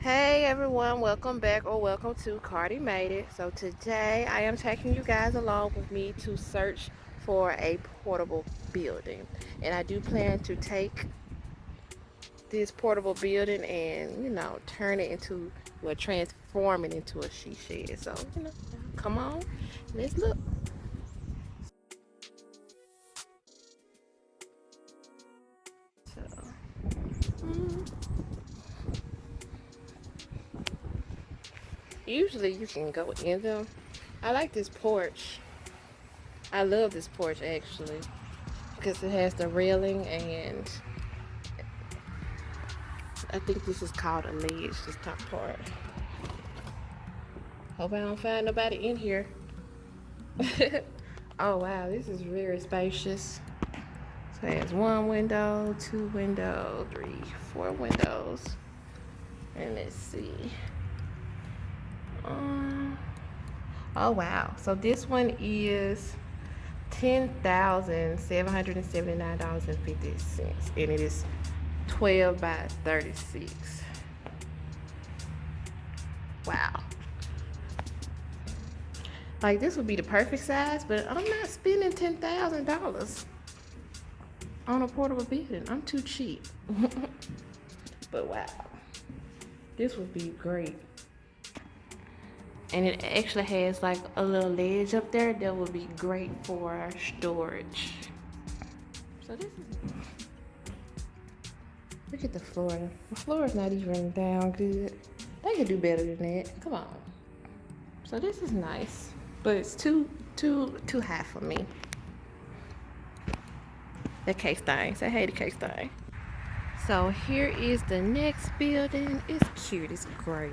Hey everyone, welcome back or welcome to Cardi Made It. So today I am taking you guys along with me to search for a portable building. And I do plan to take this portable building and, turn it into, well, transform it into a she shed. So, come on, let's look. So, mm, usually you can go in them. I like this porch. I love this porch actually because it has the railing, and I think this is called a ledge, this top part. Hope I don't find nobody in here. Oh wow, this is very spacious. So it has one window, two windows, three, four windows. And let's see. Oh wow. So this one is $10,779.50. And it is 12 by 36. Wow. Like this would be the perfect size, but I'm not spending $10,000 on a portable building. I'm too cheap. But wow, this would be great. And it actually has like a little ledge up there that would be great for storage. So this is, look at the floor. The floor is not even down good. They could do better than that. Come on. So this is nice, but it's too high for me. The case thing. Say hey to case thing. So here is the next building. It's cute. It's gray.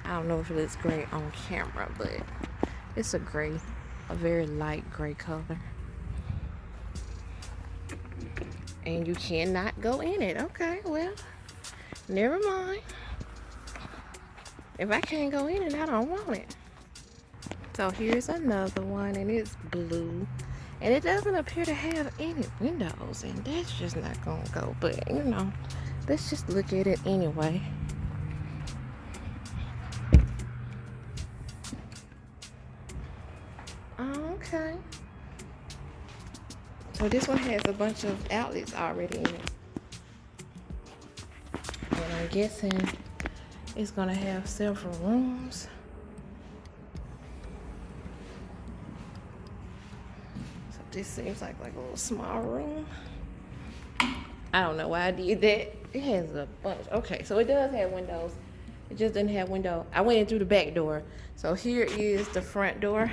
I don't know if it looks gray on camera, but it's a gray, a very light gray color. And you cannot go in it. Okay, well, never mind. If I can't go in it, I don't want it. So here's another one, and it's blue. And it doesn't appear to have any windows, and that's just not gonna go. But, let's just look at it anyway. Okay. So this one has a bunch of outlets already in it. And I'm guessing it's gonna have several rooms. So this seems like a little small room. I don't know why I did that. It has a bunch. Okay, so it does have windows. It just didn't have window. I went in through the back door. So here is the front door.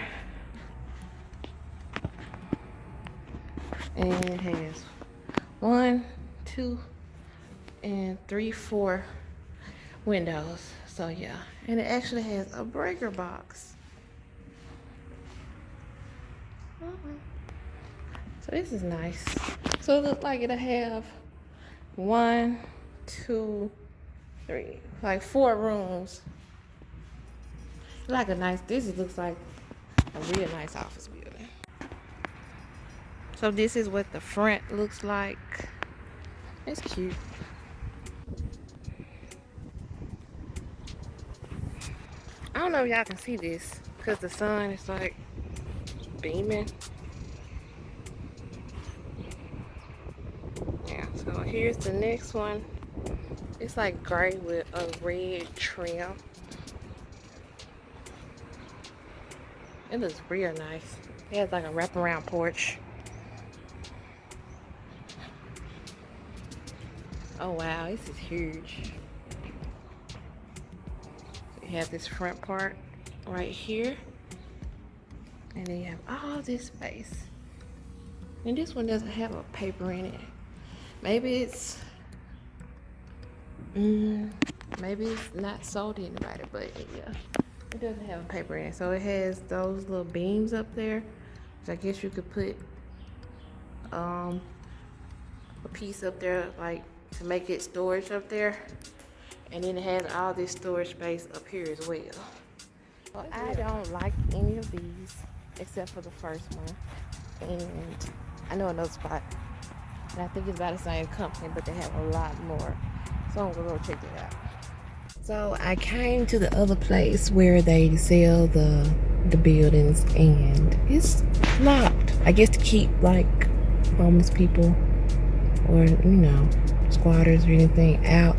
And it has 1, 2, and 3, 4 windows. So yeah, and it actually has a breaker box. So this is nice. So it looks like it'll have 1, 2, 3, like 4 rooms. Like a nice. This looks like a real nice office building. So this is what the front looks like. It's cute. I don't know if y'all can see this because the sun is like beaming. Yeah, so here's the next one. It's like gray with a red trim. It looks real nice. It has like a wraparound porch. Oh wow, this is huge. You have this front part right here. And then you have all this space. And this one doesn't have a paper in it. Maybe it's not sold to anybody, but yeah. It doesn't have a paper in it. So it has those little beams up there, which I guess you could put a piece up there like to make it storage up there. And then it has all this storage space up here as well. Well, I don't like any of these except for the first one. And I know another spot. And I think it's by the same company, but they have a lot more. So I'm gonna go check it out. So I came to the other place where they sell the buildings, and it's locked. I guess to keep like homeless people or squatters or anything out.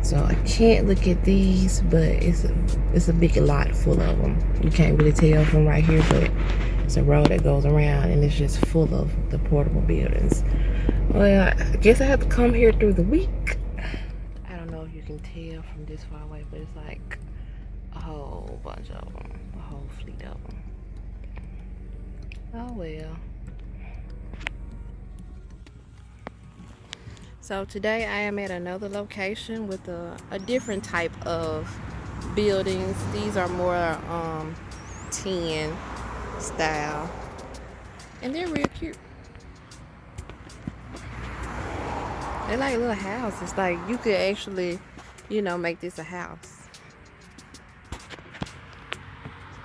So I can't look at these, but it's a big lot full of them. You can't really tell from right here, but it's a road that goes around, and it's just full of the portable buildings. Well, I guess I have to come here through the week. I don't know if you can tell from this far away, but it's like a whole bunch of them, a whole fleet of them. Oh well. So today I am at another location with a different type of buildings. These are more tin style, and they're real cute. They're like little houses. Like you could actually, make this a house.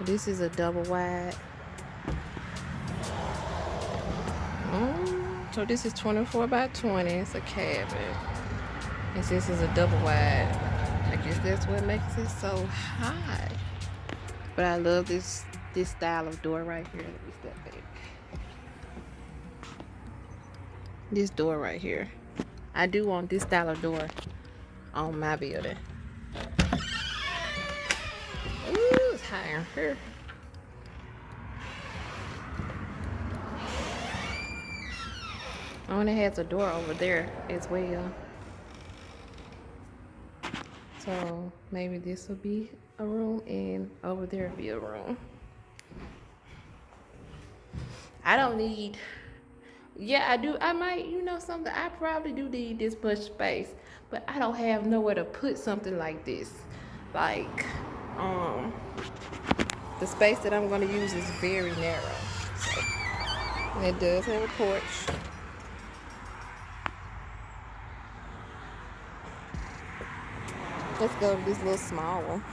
This is a double wide. So this is 24 by 20. It's a cabin. And this is a double wide. I guess that's what makes it so high. But I love this style of door right here. Let me step back. This door right here. I do want this style of door on my building. Ooh, it's high in here. Oh, and it has a door over there as well. So maybe this will be a room, and over there will be a room. I don't need, I do. I might, something. I probably do need this much space, but I don't have nowhere to put something like this. Like, the space that I'm going to use is very narrow. So, and it does have a porch. Let's go to this little small one.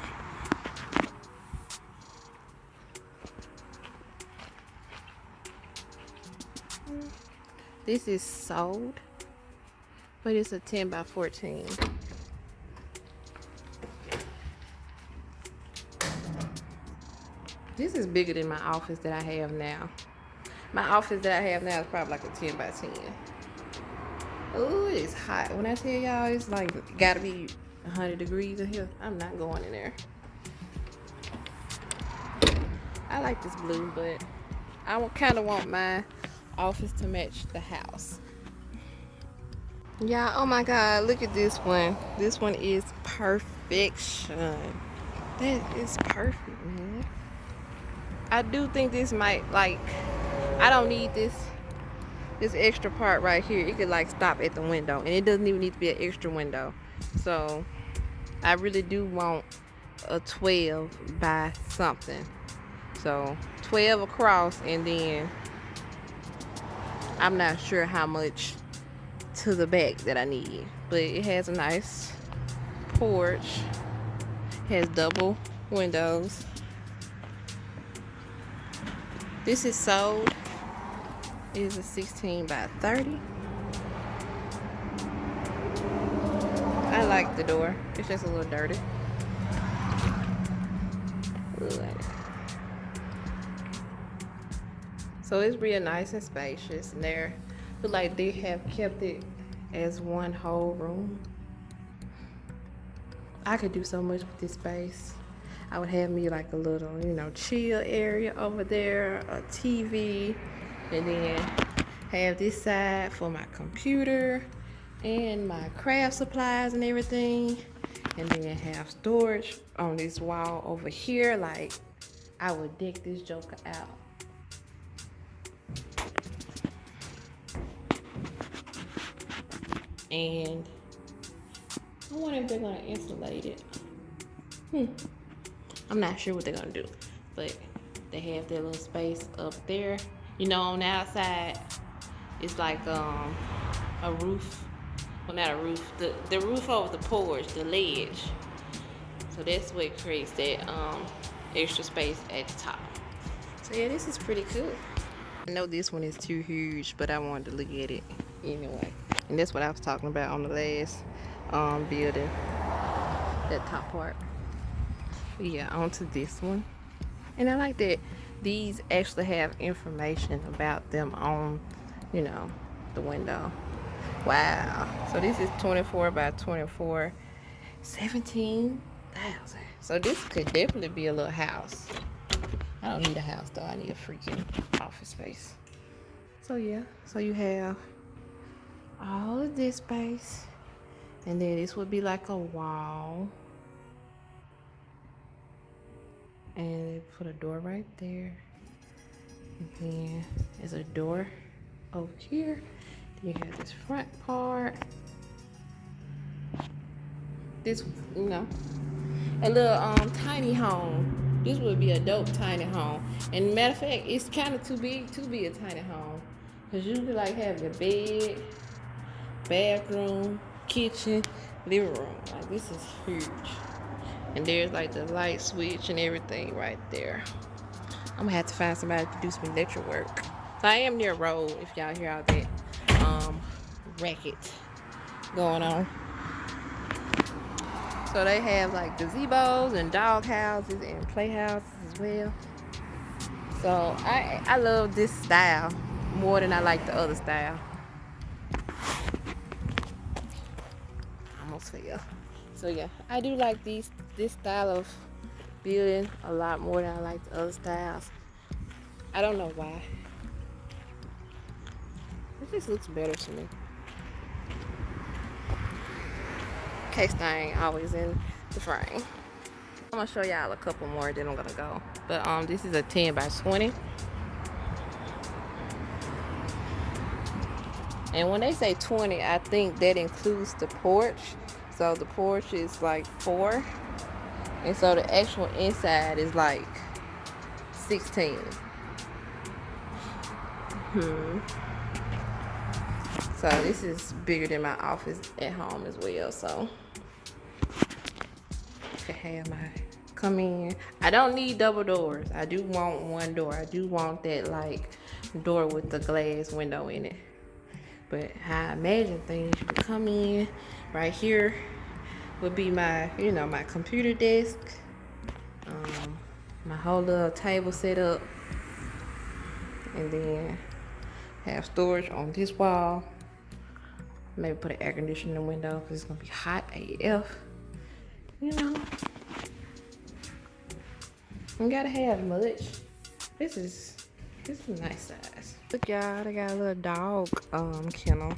This is sold, but it's a 10 by 14. This is bigger than my office that I have now. My office that I have now is probably like a 10 by 10. Ooh, it's hot. When I tell y'all it's like gotta be 100 degrees in here, I'm not going in there. I like this blue, but I kind of want my office to match the house. Yeah, oh my God, look at this one. This one is perfection. That is perfect, man. I do think this might, I don't need this extra part right here. It could stop at the window, and it doesn't even need to be an extra window. So I really do want a 12 by something. So 12 across, and then I'm not sure how much to the back that I need, but it has a nice porch, has double windows. This is sold. It is a 16 by 30. I like the door. It's just a little dirty. So it's real nice and spacious, and they look like they have kept it as one whole room. I could do so much with this space. I would have me like a little, chill area over there, a TV, and then have this side for my computer and my craft supplies and everything, and then have storage on this wall over here. Like, I would deck this joker out. And I wonder if they're gonna insulate it. I'm not sure what they're gonna do, but they have their little space up there. On the outside, it's like a roof. Well, not a roof. The roof over the porch, the ledge. So that's what creates that extra space at the top. So yeah, this is pretty cool. I know this one is too huge, but I wanted to look at it anyway. And that's what I was talking about on the last building that top part. But yeah, onto this one. And I like that these actually have information about them on, you know, the window. Wow. So this is 24 by 24, 17,000. So this could definitely be a little house. I don't need a house though. I need a freaking office space. So yeah. So you have all of this space. And then this would be like a wall. And they put a door right there. And then there's a door over here. Then you have this front part. This, you know, a little tiny home. This would be a dope tiny home. And matter of fact, it's kind of too big to be a tiny home. Cause you could like have your bed, bathroom, kitchen, living room. Like this is huge. And there's like the light switch and everything right there. I'm gonna have to find somebody to do some electric work. So I am near a road if y'all hear all that racket going on. So they have like gazebos and dog houses and playhouses as well. So I love this style more than I like the other style. Almost fell. So yeah, I do like this style of building a lot more than I like the other styles. I don't know why. It just looks better to me. Case thing always in the frame. I'm gonna show y'all a couple more, then I'm gonna go. But this is a 10 by 20. And when they say 20, I think that includes the porch. So the porch is like 4. And so the actual inside is like 16. So this is bigger than my office at home as well. So I can have my come in. I don't need double doors. I do want one door. I do want that like door with the glass window in it. But how I imagine things, you can come in right here would be my, you know, my computer desk, my whole little table set up, and then have storage on this wall. Maybe put an air conditioner in the window because it's gonna be hot AF. You know, you gotta have much. This is a nice size. Look y'all, they got a little dog kennel.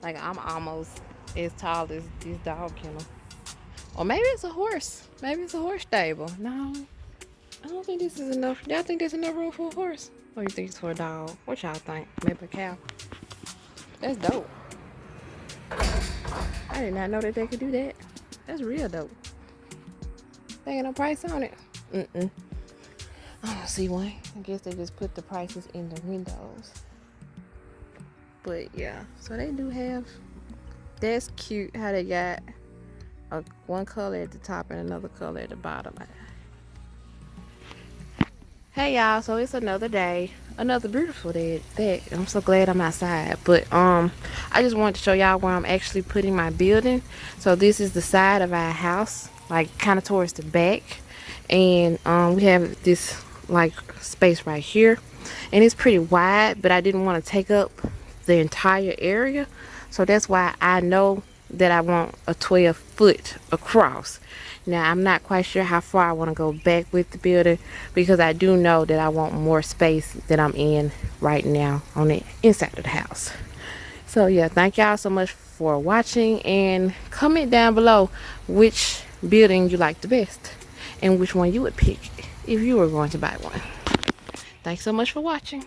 Like I'm almost as tall as this dog kennel. Or maybe it's a horse. Maybe it's a horse stable. No, I don't think this is enough. Y'all think there's enough room for a horse? Or you think it's for a dog? What y'all think? Maybe a cow? That's dope. I did not know that they could do that. That's real dope. They ain't no price on it. I don't see one. I guess they just put the prices in the windows. But yeah, so they do have. That's cute how they got one color at the top and another color at the bottom. Hey y'all, so it's another day, another beautiful day. I'm so glad I'm outside. But I just wanted to show y'all where I'm actually putting my building. So this is the side of our house, like kind of towards the back, and we have this like space right here, and it's pretty wide, but I didn't want to take up the entire area, so that's why I know that I want a 12-foot across. Now I'm not quite sure how far I want to go back with the building, because I do know that I want more space than I'm in right now on the inside of the house. So yeah, thank y'all so much for watching, and comment down below which building you like the best and which one you would pick if you were going to buy one. Thanks so much for watching.